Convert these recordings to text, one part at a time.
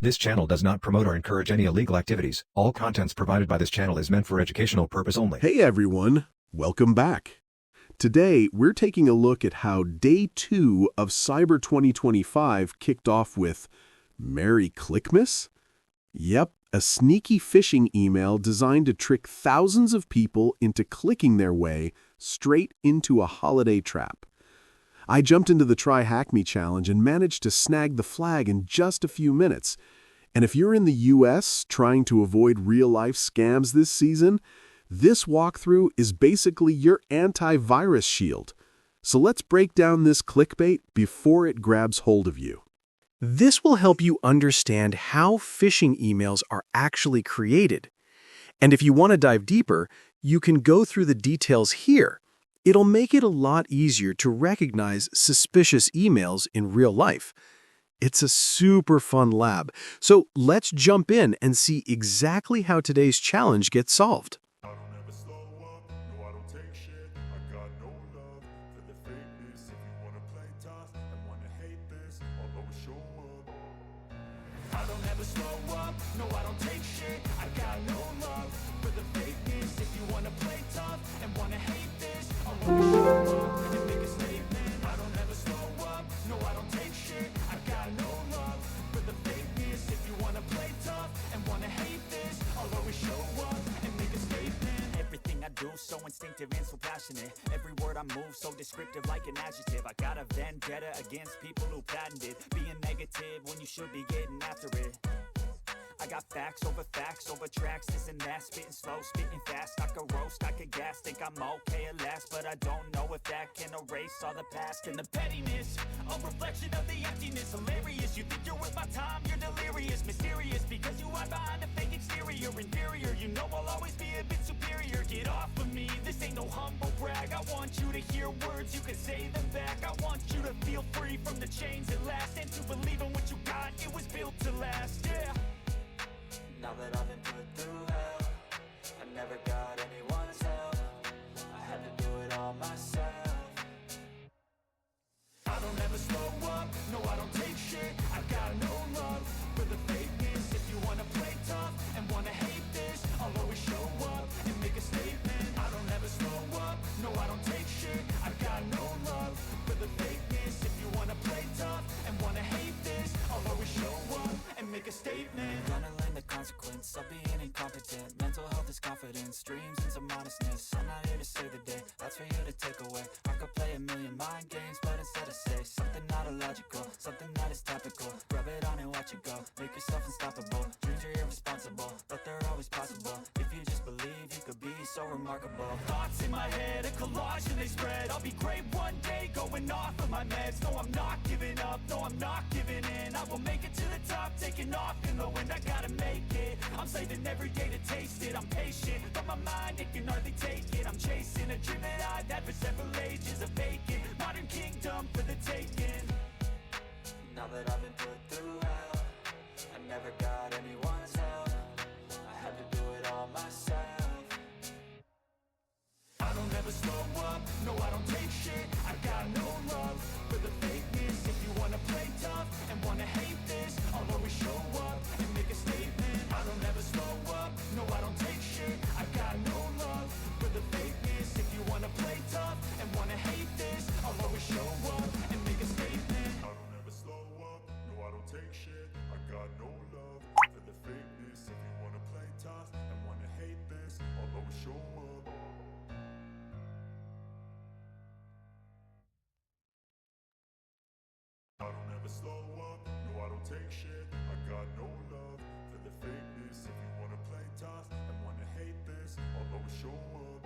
This channel does not promote or encourage any illegal activities. All contents provided by this channel is meant for educational purpose only. Hey everyone, welcome back. Today, we're taking a look at how Day 2 of Cyber 2025 kicked off with Merry Clickmas? Yep, a sneaky phishing email designed to trick thousands of people into clicking their way straight into a holiday trap. I jumped into the Try Hack Me challenge and managed to snag the flag in just a few minutes. And if you're in the US trying to avoid real-life scams this season, this walkthrough is basically your antivirus shield. So let's break down this clickbait before it grabs hold of you. This will help you understand how phishing emails are actually created. And if you want to dive deeper, you can go through the details here. It'll make it a lot easier to recognize suspicious emails in real life. It's a super fun lab, so let's jump in and see exactly how today's challenge gets solved. So instinctive and so passionate. Every word I move so descriptive like an adjective. I got a vendetta against people who patented being negative when you should be getting after it. I got facts over tracks, this and that, spitting slow, spitting fast. I could roast, I could gas, think I'm okay at last, but I don't know if that can erase all the past. And the pettiness, a reflection of the emptiness. Hilarious, you think you're worth my time, you're delirious. Mysterious, because you hide behind a fake exterior. Inferior, you know I'll always be a bit superior. Get off of me, this ain't no humble brag. I want you to hear words, you can say them back. I want you to feel free from the chains at last, and to believe in what you got, it was built to last, yeah. Now that I've been put through hell, I never got anyone's help. I had to do it all myself. I don't ever slow up, no I don't take shit. I got no love for the fakeness. If you wanna play tough and wanna hate this, I'll always show up and make a statement. I don't ever slow up, no I don't take shit. I got no love for the fakeness. If you wanna play tough and wanna hate this, I'll always show up and make a statement. Gonna learn the consequence of being incompetent. Mental health is confidence, dreams and some honestness. I'm not here to save the day, that's for you to take away. I could play a million mind games, but instead I say something not illogical, something that is topical. Rub it on and watch it go, make yourself unstoppable. Dreams are irresponsible, but they're always possible. If you just believe, you could be so remarkable. Thoughts in my head, a collage and they spread. I'll be great one day, going off of my meds. No, I'm not giving up, no, I'm not giving in. I will make it to the top, taking off in the wind. I gotta make it, I'm saving every day to taste it. I'm patient, but my mind, it can hardly take it. I'm chasing a dream that I've had for several ages, a vacant modern kingdom for the taking. Now that I've been put through hell, I never got anyone's help. I had to do it all myself. I don't ever slow up, no I don't take shit. I got no love for the fakeness. If you wanna play tough and wanna hate this, I'll always show up and make a statement. I don't ever slow up, no I don't take shit. I got no love for the fakeness. If you wanna play tough and wanna hate this, I'll always show up and make a statement. I don't ever slow up, no I don't take shit. I got no love for the fakeness. If you wanna play tough and wanna hate this, I'll always show up. I don't ever slow up, no I don't take shit. I got no love for the fakeness. If you wanna play tough and wanna hate this, I'll always show up.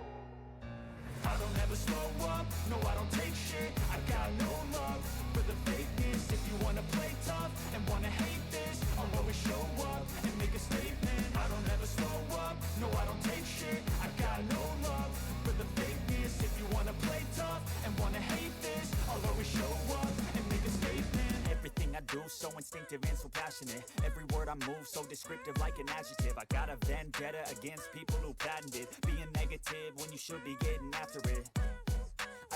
I don't ever slow up, no I don't take shit. I got no love for the fakeness. If you wanna play tough and wanna hate this, I'll always show up and make a statement. I don't ever slow up, no I don't take shit. I got no love for the fakeness. If you wanna play tough and wanna hate this, I'll always show up and make a statement. Everything I do so instinctive and so passionate. Every word I move so descriptive like an adjective. I got a vendetta against people who patented being negative when you should be getting after it.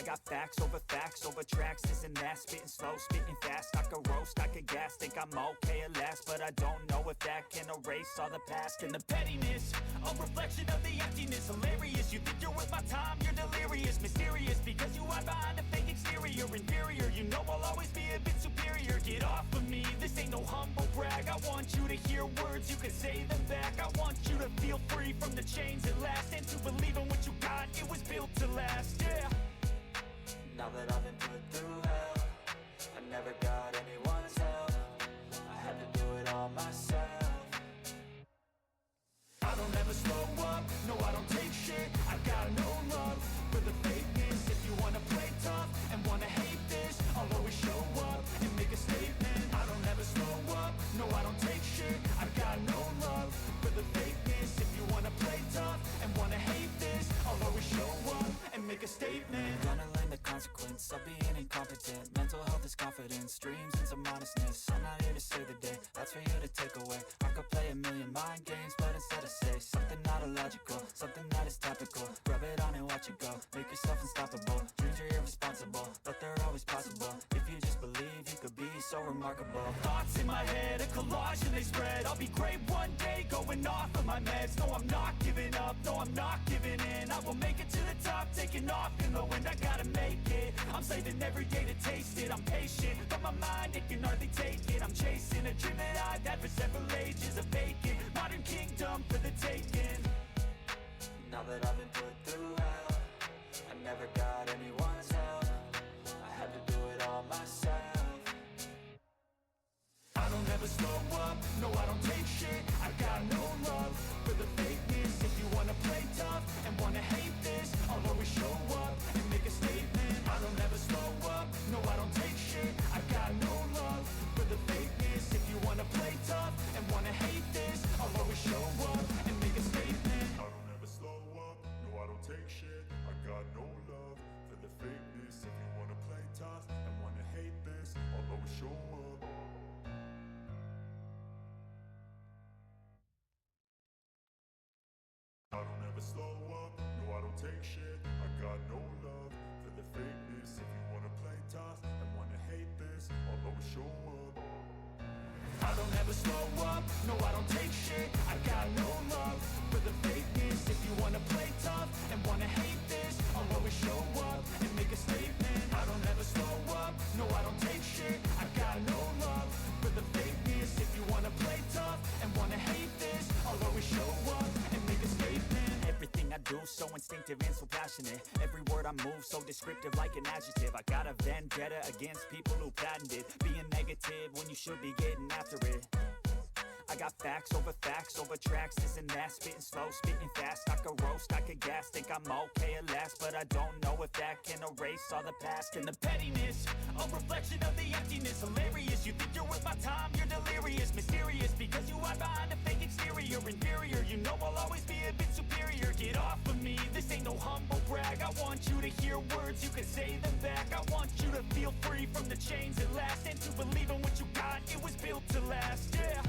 I got facts over tracks, this and that, spitting slow, spitting fast. I could roast, I could gas, think I'm okay at last, but I don't know if that can erase all the past. And the pettiness, a reflection of the emptiness. Hilarious, you think you're worth my time, you're delirious. Mysterious, because you hide behind a fake exterior. Inferior, you know I'll always be a bit superior. Get off of me, this ain't no humble brag. I want you to hear words, you can say them back. I want you to feel free from the chains at last, and to believe in what you got, it was built to last, yeah. Now that I've been put through hell, I never got anyone's help. I had to do it all myself. I don't ever slow up, no I don't take shit. I got no love for the fakeness. If you wanna play tough and wanna hate this, I'll always show up and make a statement. I don't ever slow up, no I don't take shit. I got no love for the fakeness. If you wanna play tough and wanna hate this, I'll always show up and make a statement. Gonna learn the consequence of being incompetent. Mental health is confidence, dreams and some honestness. I'm not here to save the day, that's for you to take away. I could play a million mind games, but instead I say something not illogical, something that is topical. Rub it on and watch it go, make yourself unstoppable. Dreams are irresponsible, but they're always possible. If you just believe, you could be so remarkable. Thoughts in my head, a collage and they spread. I'll be great one day, going off of my meds. No, I'm not giving up, no, I'm not giving in. I will make it to the top, taking off in the wind. I gotta make it, I'm saving every day to taste it. I'm patient, but my mind, it can hardly take it. I'm chasing a dream that I've had for several ages. A vacant, modern kingdom for the taking. Now that I've been put through hell, I never got anyone's help. I had to do it all myself. I don't ever slow up, no I don't take shit. I got no love for the fakeness. If you wanna play tough and wanna hate this, I'll always show up and make a statement. I don't ever slow up, no I don't take shit. I got no love for the fakeness. If you wanna play tough and wanna hate this, I'll always show up and make a statement. I don't ever slow up, no I don't take shit. I got no love for the fakeness. If you wanna play tough and wanna hate this, I'll always show up. I don't ever slow up, no I don't take shit. I got no love for the fakeness. If you wanna play tough and wanna hate this, I'll always show up. I don't ever slow up, no I don't take shit. I got no love for the fakeness. If you wanna play tough and wanna hate this, I'll always show up and make a statement. I don't ever slow up, no I don't take shit. I got no love for the fakeness. If you wanna play tough and wanna hate this, I'll always show up and make a statement. Everything I do so instinctive and so passionate. Every word I move so descriptive like an adjective. I got a vendetta against people who patented being negative when you should be getting after it. I got facts over tracks, this and that, spitting slow, spitting fast. I could roast, I could gas, think I'm okay at last, but I don't know if that can erase all the past. And the pettiness, a reflection of the emptiness. Hilarious, you think you're worth my time, you're delirious. Mysterious, because you hide behind a fake exterior. Inferior, you know I'll always be a bit superior. Get off of me, this ain't no humble brag. I want you to hear words, you can say them back. I want you to feel free from the chains at last, and to believe in what you got, it was built to last, yeah.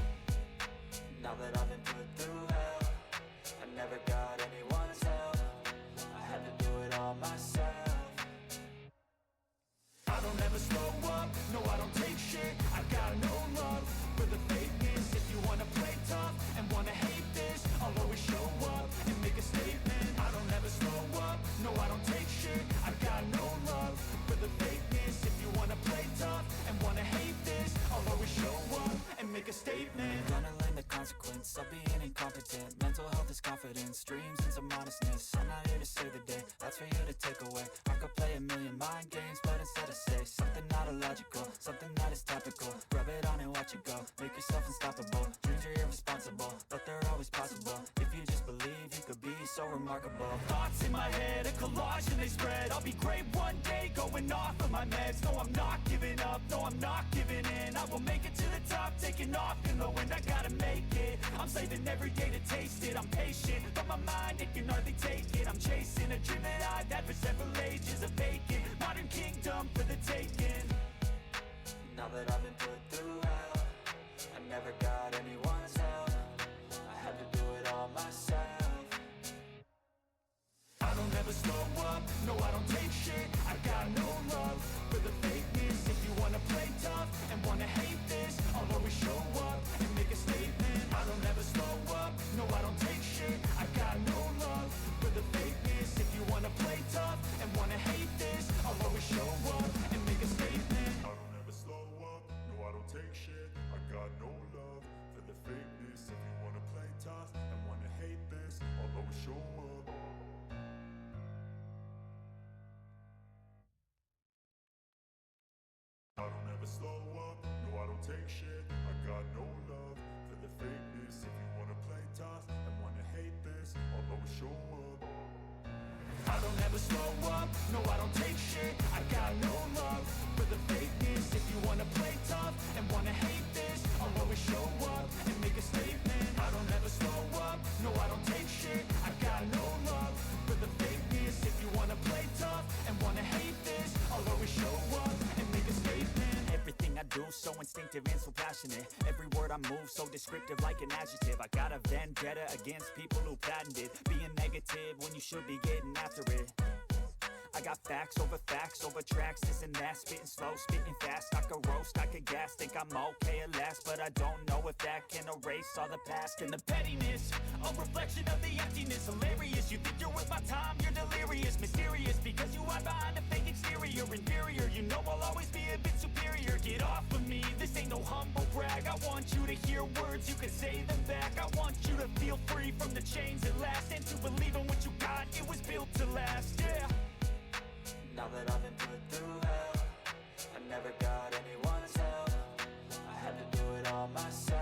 Now that I've been put through hell, I never got anyone's help. I had to do it all myself. I don't ever slow up, no I don't take shit. I got no love for the fakeness. If you wanna play tough and wanna hate this, I'll always show up and make a statement. I don't ever slow up, no I don't take shit. I got no love for the fakeness. If you wanna play tough and wanna hate this, I'll always show up and make a statement. Gonna learn the consequence of being incompetent. Mental health is confidence, dreams and some honestness. I'm not here to save the day, that's for you to take away. I could play a million mind games, but instead I say something not illogical, something that is topical. Rub it on and watch it go, make yourself unstoppable. Dreams are irresponsible, but they're always possible. If you just believe, you could be so remarkable. Thoughts in my head, a collage and they spread. I'll be great one day, going off of my meds. No, I'm not giving up, no, I'm not giving in. I will make it to the top, taking off in the wind. I gotta make it, I'm saving every day to taste it. I'm patient, but my mind, it can hardly take it. I'm chasing a dream that I've had for several ages. A vacant, modern kingdom for the taking. Now that I've been put through hell, I never got anyone's help. I had to do it all myself. I don't ever slow up, no I don't take shit. I got never slow up, no I don't take shit. I got no love for the fakeness. If you wanna play tough and wanna hate this, I'll always show up. I don't ever slow up, no I don't take shit. I got no love for the fakeness. If you wanna play tough and wanna hate this, I'll always show up and make a statement. I don't ever slow up, no I don't take shit. I got no love for the fakeness. If you wanna play tough and wanna hate this, I'll always show up and make a statement. Everything I do so instinctive and so passionate. Every word I move so descriptive like an adjective. I got a vendetta against people who patented being negative when you should be getting after it. I got facts over tracks, this and that. Spitting slow, spitting fast. I could roast, I could gas. Think I'm okay at last, but I don't know if that can erase all the past. And the pettiness, a reflection of the emptiness. Hilarious, you think you're worth my time, you're delirious. Mysterious, because you hide behind a fake exterior. Inferior, you know I'll always be a bit superior. Get off of me, this ain't no humble brag. I want you to hear words, you can say them back. I want you to feel free from the chains at last, and to believe in what you got, it was built to last, yeah. Now that I've been put through hell, I never got anyone's help. I had to do it all myself.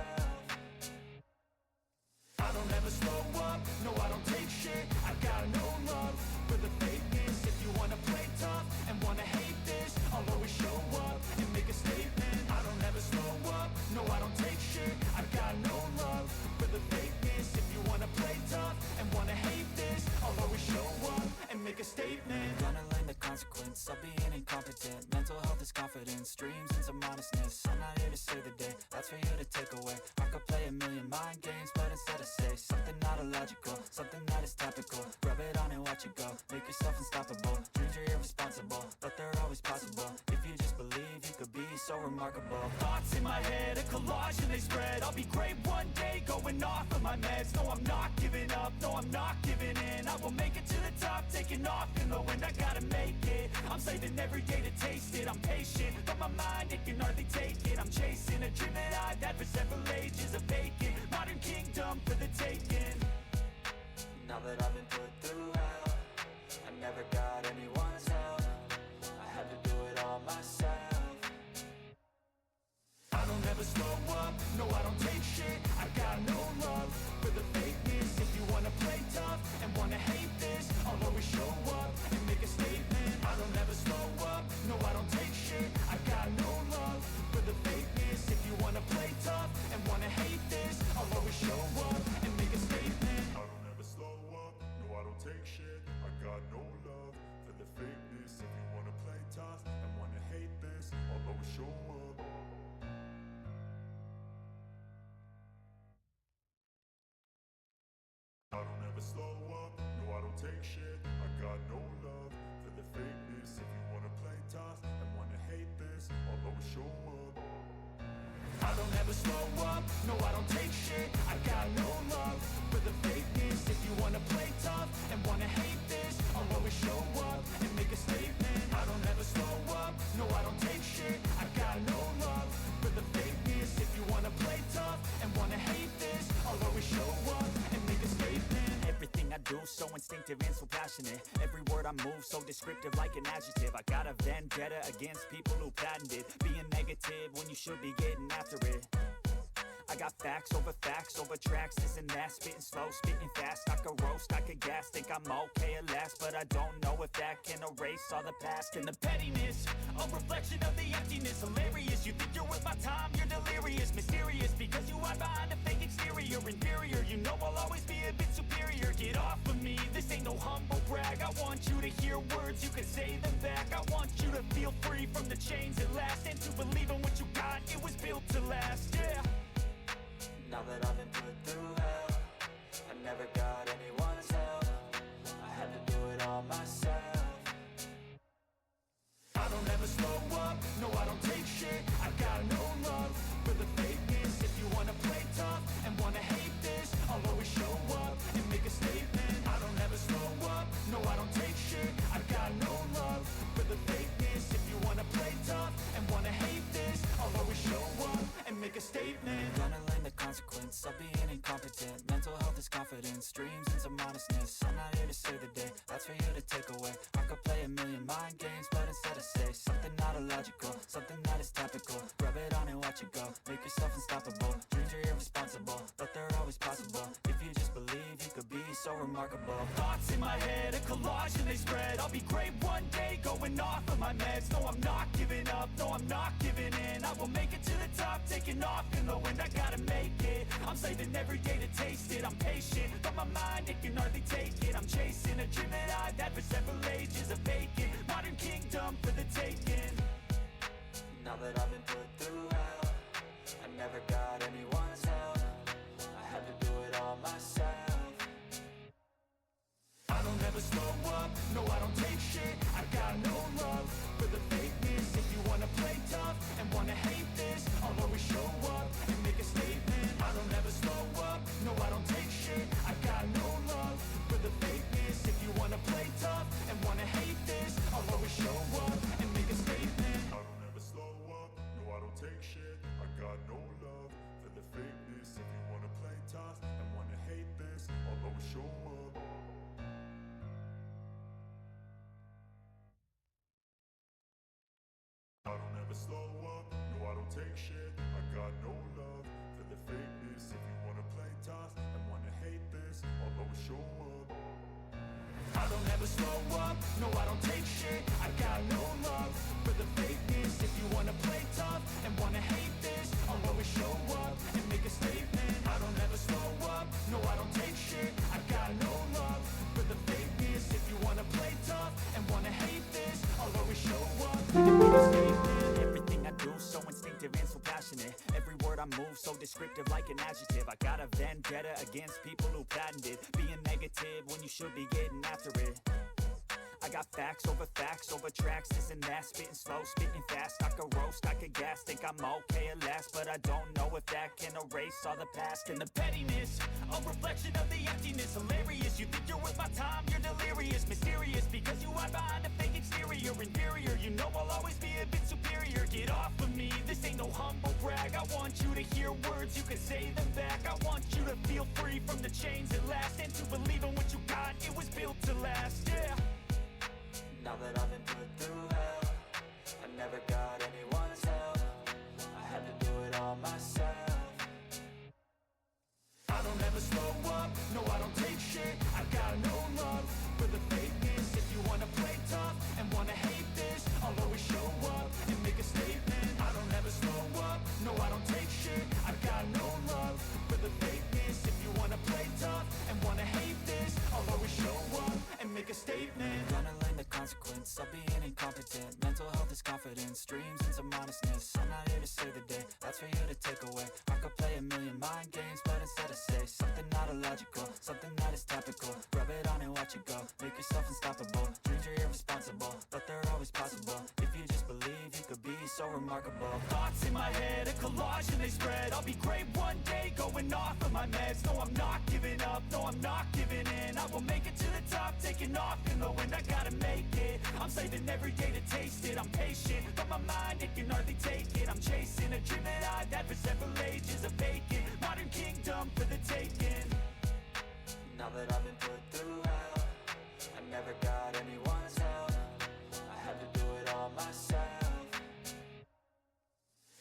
I don't ever slow up, no I don't take shit. I got no love for the fakeness. If you wanna play tough and wanna hate this, I'll always show up and make a statement. I don't ever slow up, no I don't take shit. I got no love for the fakeness. If you wanna play tough and wanna hate this, I'll always show up and make a statement. Gonna learn the consequence of being incompetent. Mental health is confidence, dreams into modestness. I'm not here to save the day, that's for you to take away. I could play a million mind games, but instead I say something not illogical, something that is topical. Rub it on and watch it go, make yourself unstoppable. Dreams are irresponsible, but they're always possible. If you just believe, you could be so remarkable. Thoughts in my head, a collage and they spread. I'll be great one day, going off of my meds. No, I'm not giving up, no, I'm not giving in. I will make it to the top, taking off in the wind. I gotta make it, I'm saving every day to taste it. I'm patient, but my mind, it can hardly take it. I'm chasing a dream that I've had for several ages. A vacant, modern kingdom for the taking. Now that I've been put through hell, I never got anyone's help. I had to do it all myself. I don't ever slow up, no I don't take shit. I got no love for the fakeness. If you wanna play tough and wanna hate this, I'll always show up and make a statement. I don't ever slow up, no I don't take shit. I got no love for the fakeness. If you wanna play tough and wanna hate this, I'll always show up and make a statement. I don't ever slow up, no I don't take shit. I got no love for the fakeness. If you wanna play tough and wanna hate this, I'll always show up. I don't ever slow up, no I don't take shit. I got no love for the fakeness. If you wanna play tough and wanna hate this, I'll always show up. I don't ever slow up, no I don't take shit. I got no love for the fakeness. If you wanna play tough and wanna hate this, I'll always show up and make a statement. I don't ever slow up, no I don't take shit. I got no love for the fakeness. If you wanna play tough and wanna hate this, I'll always show up and make a statement. Everything I do so instinctive and so passionate. Every word I move so descriptive like an adjective. I got a vendetta against people who patented being negative when you should be getting after it. I got facts over tracks, this and that. Spitting slow, spitting fast. I could roast, I could gas. Think I'm okay at last, but I don't know if that can erase all the past. And the pettiness, a reflection of the emptiness. Hilarious, you think you're worth my time, you're delirious. Mysterious, because you hide behind a fake exterior. Inferior, you know I'll always be a bit superior. Get off of me, this ain't no humble brag. I want you to hear words, you can say them back. I want you to feel free from the chains at last, and to believe in what you got, it was built to last, yeah. Now that I've been put through hell, I never got anyone's help. I had to do it all myself. I don't ever slow up, no I don't take shit. I got no love for the fakeness. If you wanna play tough and wanna hate this, I'll always show up and make a statement. I don't ever slow up, no I don't take shit. I got no love for the fakeness. If you wanna play tough and wanna hate this, I'll always show up and make a statement. Gonna learn the consequence consequence of being incompetent. Mental health is confidence, dreams and some honestness. I'm not here to save the day, that's for you to take away. I could play a million mind games, but instead I say something not illogical, something that is topical. Rub it on and watch it go, make yourself unstoppable. Dreams are irresponsible, but they're always possible. If you just believe, you could be so remarkable. Thoughts in my head, a collage and they spread. I'll be great one day, going off of my meds. No, I'm not giving up, no, I'm not giving in. I will make it to the top, taking off in the wind. I gotta make it, I'm saving every day to taste it. I'm patient, but my mind, it can hardly take it. I'm chasing a dream that I've had for several ages, a vacant modern kingdom for the taking. Now that I've been put through hell, I never got anyone's help. I had to do it all myself. I don't ever slow up, no I don't take shit. I got no love for the fakeness. If you wanna play tough and wanna hate this, I'll always show up and make a statement. I don't ever slow up, no I don't take shit. I got no love for the fakeness. If you wanna play tough and wanna hate this, I'll always show up and make a statement. I don't ever slow up, no I don't take shit. I got no love for the fakeness. If you wanna play tough and wanna hate this, I'll always show up. I don't ever slow up, no I don't take shit. I got no love for the fakeness. If you wanna play tough and wanna hate this, I'll always show up. I don't ever slow up, no I don't take shit. I got no love for the fakeness. If you wanna play tough and wanna hate this, I'll always show up and make a statement. I don't ever slow up, no I don't take shit. I got no love for the fakeness. If you wanna play tough and wanna hate this, I'll always show up and make a statement. Everything I do so instinctive and so passionate. Every word I move so descriptive like an adjective. I got a vendetta against people who patented being negative when you should be getting after it. I got facts over tracks, this and that. Spitting slow, spitting fast. I could roast, I could gas. Think I'm okay at last, but I don't know if that can erase all the past. And the pettiness, a reflection of the emptiness. Hilarious, you think you're worth my time, you're delirious. Mysterious, because you hide behind a fake exterior. Inferior, you know I'll always be a bit superior. Get off of me, this ain't no humble brag. I want you to hear words, you can say them back. I want you to feel free from the chains at last, and to believe in what you got, it was built to last, yeah. Now that I've been put through hell, I never got anyone's help. I had to do it all myself. I don't ever slow up, no I don't take shit. I got no love for the fakeness. If you wanna play tough and wanna hate this, I'll always show up and make a statement. I don't ever slow up, no I don't take shit. I got no love for the fakeness. If you wanna play tough and wanna hate this, I'll always show up and make a statement. Gonna learn the consequence of being incompetent. Mental health is confidence, dreams and some honestness. I'm not here to save the day, that's for you to take away. I could play a million mind games, but instead I say something not illogical, something that is topical. Rub it on and watch it go, make yourself unstoppable. Dreams are irresponsible, but they're always possible. If you just believe, you could be so remarkable. Thoughts in my head, a collage and they spread. I'll be great one day, going off of my meds. No, I'm not giving up, no, I'm not giving in. I will make it to the top, taking off in the wind. I gotta make it, I'm saving every day to taste it. I'm patient, but my mind, it can hardly take it. I'm chasing a dream that I've had for several ages, a vacant modern kingdom for the taking. Now that I've been put through hell, I never got anyone's help. I had to do it all myself.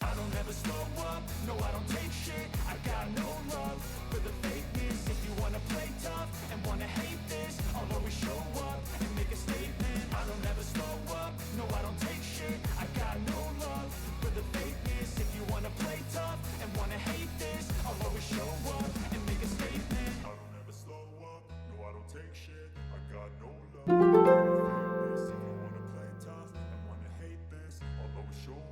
I don't ever slow up, no I don't take shit. I got no love for the fakeness. If you wanna play tough and wanna hate this, I'll always show up and make a statement. I don't ever slow up, no I don't take shit. I got no love for the fakeness. If you wanna play tough and wanna hate this, I'll always show up and make a statement. I don't ever slow up, no I don't take shit. I got no love for the fakeness. If you wanna play tough and wanna hate this, I'll always show up.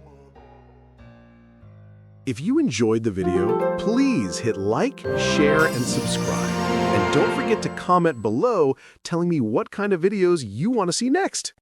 If you enjoyed the video, please hit like, share, and subscribe. And don't forget to comment below telling me what kind of videos you want to see next.